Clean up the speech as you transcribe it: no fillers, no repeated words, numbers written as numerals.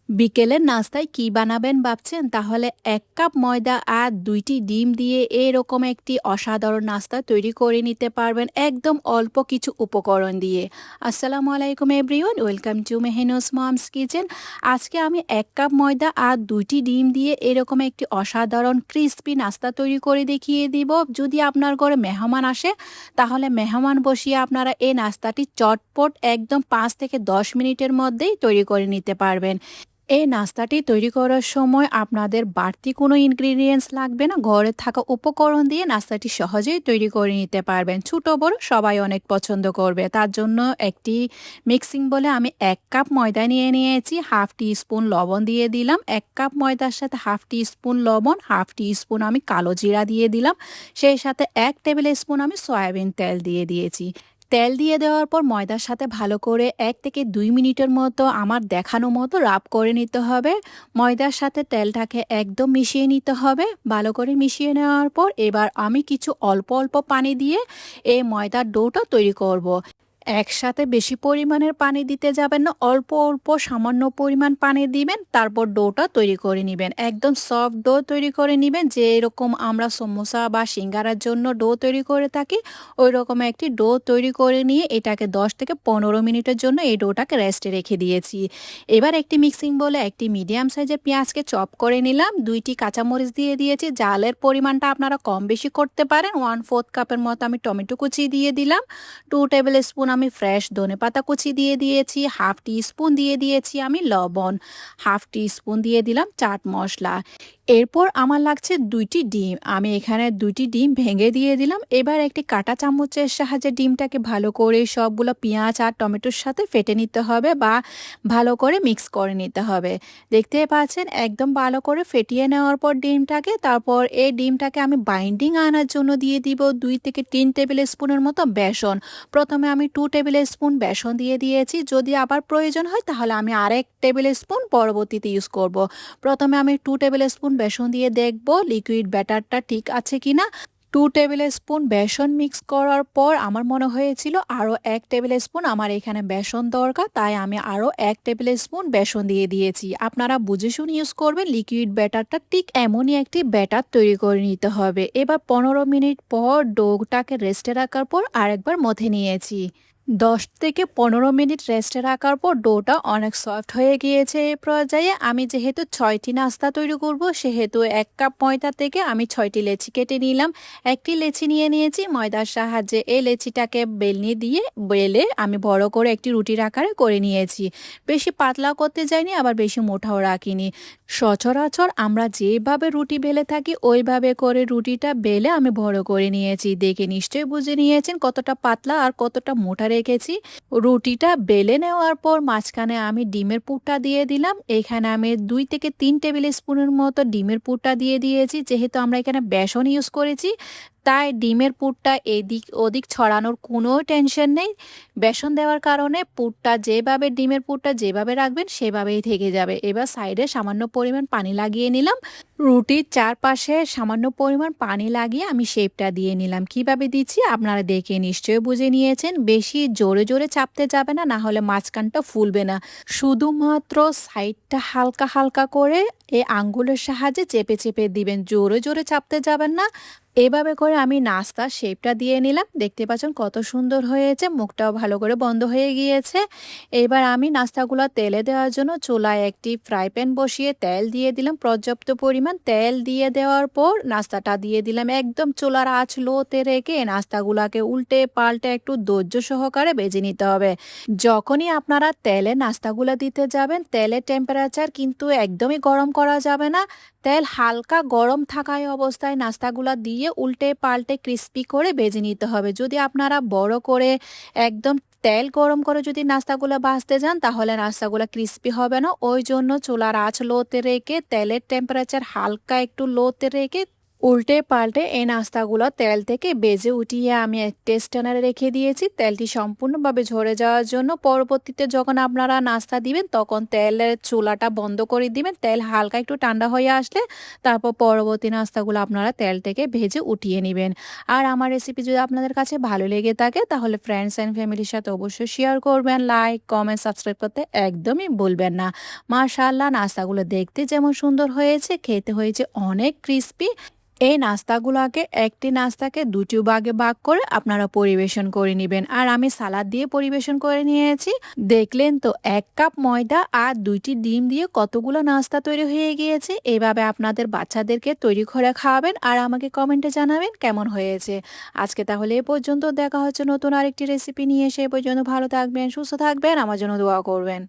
বিকেলের নাস্তায় কি বানাবেন ভাবছেন? তাহলে ১ কাপ ময়দা আর ২টি ডিম দিয়ে এরকম একটি অসাধারণ নাস্তা তৈরি করে নিতে পারবেন একদম অল্প কিছু উপকরণ দিয়ে। আসসালামু আলাইকুম everyone, welcome to Mehnuj mom's kitchen. আজকে আমি ১ কাপ ময়দা আর ২টি ডিম দিয়ে এরকম একটি অসাধারণ ক্রিসপি নাস্তা তৈরি করে দেখিয়ে দিব। যদি আপনার ঘরে মেহমান আসে তাহলে মেহমান বসিয়ে আপনারা এই নাস্তাটি চটপট একদম ৫ থেকে ১০ মিনিটের মধ্যেই তৈরি করে নিতে পারবেন। এই নাস্তাটি তৈরি করার সময় আপনাদের বাড়তি কোনো ইনগ্রিডিয়েন্টস লাগবে না। ঘরে থাকা উপকরণ দিয়ে নাস্তাটি সহজেই তৈরি করে নিতে পারবেন। ছোট বড় সবাই অনেক পছন্দ করবে। তার জন্য একটি মিক্সিং বলে আমি ১ কাপ ময়দা নিয়ে নিয়েছি। হাফ টি স্পুন লবণ দিয়ে দিলাম। ১ কাপ ময়দার সাথে হাফ টি স্পুন লবণ, হাফ টি স্পুন আমি কালো জিরা দিয়ে দিলাম। সেই সাথে ১ টেবিল স্পুন আমি সয়াবিন তেল দিয়ে দিয়েছি। তেল দিয়ে দেওয়ার পর ময়দার সাথে ভালো করে ১ থেকে ২ মিনিটের মতো আমার দেখানো মতো রাব করে নিতে হবে। ময়দার সাথে তেলটাকে একদম মিশিয়ে নিতে হবে। ভালো করে মিশিয়ে নেওয়ার পর এবার আমি কিছু অল্প অল্প পানি দিয়ে এই ময়দার ডোটা তৈরি করব। একসাথে বেশি পরিমাণের পানি দিতে যাবেন না, অল্প অল্প সামান্য পরিমাণ পানি দিবেন, তারপর ডোটা তৈরি করে নেবেন। একদম সফট ডো তৈরি করে নেবেন, যে এরকম আমরা সমোসা বা সিঙ্গারার জন্য ডো তৈরি করে থাকি ওই রকম একটি ডো তৈরি করে নিয়ে এটাকে ১০ থেকে ১৫ মিনিটের জন্য এই ডোটাকে রেস্টে রেখে দিয়েছি। এবার একটি মিক্সিং বলে একটি মিডিয়াম সাইজের পেঁয়াজকে চপ করে নিলাম, ২টি কাঁচামরিচ দিয়ে দিয়েছি। জালের পরিমাণটা আপনারা কম বেশি করতে পারেন। 1/4 কাপের মতো আমি টমেটো কুচি দিয়ে দিলাম। 2 টেবিল স্পুন আমি ফ্রেশ ধনেপাতা কুচি দিয়ে দিয়েছি। হাফ টি স্পুন দিয়ে দিয়েছি আমি লবণ। হাফ টি স্পুন দিয়ে দিলাম চাট মশলা। এরপর আমার লাগছে ২টি ডিম। আমি এখানে ২টি ডিম ভেঙে দিয়ে দিলাম। এবার একটি কাঁটা চামচের সাহায্যে ডিমটাকে ভালো করে সবগুলো পেঁয়াজ আর টমেটোর সাথে ফেটে নিতে হবে বা ভালো করে মিক্স করে নিতে হবে। দেখতে পাচ্ছেন একদম ভালো করে ফেটিয়ে নেওয়ার পর ডিমটাকে, তারপর এই ডিমটাকে আমি বাইন্ডিং আনার জন্য দিয়ে দিব ২ থেকে ৩ টেবিল স্পুনের মতো বেসন। প্রথমে আমি 2 টেবিল স্পুন বেসন দিয়ে দিয়েছি। যদি আবার প্রয়োজন হয় তাহলে আমি আরেক টেবিল স্পুন পরবর্তীতে ইউজ করব। প্রথমে আমি 2 টেবিল স্পুন বেসন দিয়ে দেখব লিকুইড ব্যাটারটা ঠিক আছে কিনা। 2 টেবিল স্পুন বেসন মিক্স করার পর আমার মনে হয়েছিল আরও 1 টেবিল স্পুন আমার এখানে বেসন দরকার, তাই আমি আরও 1 টেবিল স্পুন বেসন দিয়ে দিয়েছি। আপনারা বুঝে শুনে ইউজ করবেন। লিকুইড ব্যাটারটা ঠিক এমনই একটি ব্যাটার তৈরি করে নিতে হবে। এবার ১৫ মিনিট পর ডোটাকে রেস্টে রাখার পর আরেকবার মথে নিয়েছি। ১০ থেকে ১৫ মিনিট রেস্টে রাখার পর ডোটা অনেক সফট হয়ে গিয়েছে। এই পর্যায়ে আমি যেহেতু ৬টি নাস্তা তৈরি করব সেহেতু ১ কাপ ময়দা থেকে আমি ৬টি লেচি কেটে নিলাম। একটি লেচি নিয়ে নিয়েছি, ময়দার সাহায্যে এই লেচিটাকে বেলনি দিয়ে বেলে আমি বড় করে একটি রুটির আকারে করে নিয়েছি। বেশি পাতলা করতে যাইনি, আবার বেশি মোটাও রাখিনি। সচরাচর আমরা যেভাবে রুটি বেলে থাকি ওইভাবে করে রুটিটা বেলে আমি বড় করে নিয়েছি। দেখে নিশ্চয়ই বুঝে নিয়েছেন কতটা পাতলা আর কতটা মোটা রেখেছি। রুটিটা বেলে নেওয়ার পর মাঝখানে আমি ডিমের পুরটা দিয়ে দিলাম। এখানে আমি ২ থেকে ৩ টেবিল স্পুনের মতো ডিমের পুরটা দিয়ে দিয়েছি। যেহেতু আমরা এখানে বেসন ইউজ করেছি তাই ডিমের পুরটা এদিক ওদিক ছড়ানোর কোনো টেনশন নেই। বেসন দেওয়ার কারণে ডিমের পুরটা যেভাবে রাখবেন সেভাবেই থেকে যাবে। এবার সাইডে সামান্য পরিমাণ পানি লাগিয়ে নিলাম। রুটির চারপাশে সামান্য পরিমাণ পানি লাগিয়ে আমি শেপটা দিয়ে নিলাম। কিভাবে দিচ্ছি আপনারা দেখে নিশ্চয়ই বুঝে নিয়েছেন। বেশি জোরে জোরে চাপতে যাবে না, না হলে মাঝখানটা ফুলবে না। শুধুমাত্র সাইডটা হালকা হালকা করে এই আঙ্গুলের সাহায্যে চেপে চেপে দিবেন, জোরে জোরে চাপতে যাবেন না। এভাবে করে আমি নাস্তার শেপটা দিয়ে নিলাম। দেখতে পাচ্ছেন কত সুন্দর হয়েছে, মুখটাও ভালো করে বন্ধ হয়ে গিয়েছে। এবার আমি নাস্তাগুলো তেলে দেওয়ার জন্য চুলায় একটি ফ্রাই প্যান বসিয়ে তেল দিয়ে দিলাম। পর্যাপ্ত পরিমাণ তেল দিয়ে দেওয়ার পর নাস্তাটা দিয়ে দিলাম। একদম চুলার আঁচ লোতে রেখে নাস্তাগুলোকে উল্টে পাল্টে একটু ধৈর্য সহকারে ভেজে নিতে হবে। যখনই আপনারা তেলে নাস্তাগুলো দিতে যাবেন তেলের টেম্পারেচার কিন্তু একদমই গরম করা যাবে না। তেল হালকা গরম থাকায় অবস্থায় নাস্তাগুলো দিয়ে উল্টে পাল্টে ক্রিস্পি করে ভেজে নিতে হবে। যদি আপনারা বড় করে একদম তেল গরম করে যদি নাস্তাগুলো ভাজতে যান তাহলে নাস্তাগুলো ক্রিস্পি হবে না। ওই জন্য চুলার আঁচ লোতে রেখে তেলের টেম্পারেচার হালকা একটু লোতে রেখে উল্টে পাল্টে এই নাস্তাগুলো তেল থেকে ভেজে উঠিয়ে আমি একটা স্ট্যান্ডারে রেখে দিয়েছি তেলটি সম্পূর্ণভাবে ঝরে যাওয়ার জন্য। পরবর্তীতে যখন আপনারা নাস্তা দিবেন তখন তেলের চুলাটা বন্ধ করে দিবেন। তেল হালকা একটু ঠান্ডা হয়ে আসলে তারপর পরবর্তী নাস্তাগুলো আপনারা তেল থেকে ভেজে উঠিয়ে নেবেন। আর আমার রেসিপি যদি আপনাদের কাছে ভালো লেগে থাকে তাহলে ফ্রেন্ডস অ্যান্ড ফ্যামিলির সাথে অবশ্যই শেয়ার করবেন। লাইক, কমেন্ট, সাবস্ক্রাইব করতে একদমই ভুলবেন না। মাশাআল্লাহ, নাস্তাগুলো দেখতে যেমন সুন্দর হয়েছে, খেতে হয়েছে অনেক ক্রিস্পি। এই নাস্তাগুলোকে একটি নাস্তাকে দুটি ভাগে ভাগ করে আপনারা পরিবেশন করে নেবেন। আর আমি সালাদ দিয়ে পরিবেশন করে নিয়েছি। দেখলেন তো, ১ কাপ ময়দা আর ২টি ডিম দিয়ে কতগুলো নাস্তা তৈরি হয়ে গিয়েছে। এভাবে আপনাদের বাচ্চাদেরকে তৈরি করে খাওয়াবেন আর আমাকে কমেন্টে জানাবেন কেমন হয়েছে। আজকে তাহলে এ পর্যন্ত, দেখা হচ্ছে নতুন আরেকটি রেসিপি নিয়ে। সে পর্যন্ত ভালো থাকবেন, সুস্থ থাকবেন, আমার জন্য দোয়া করবেন।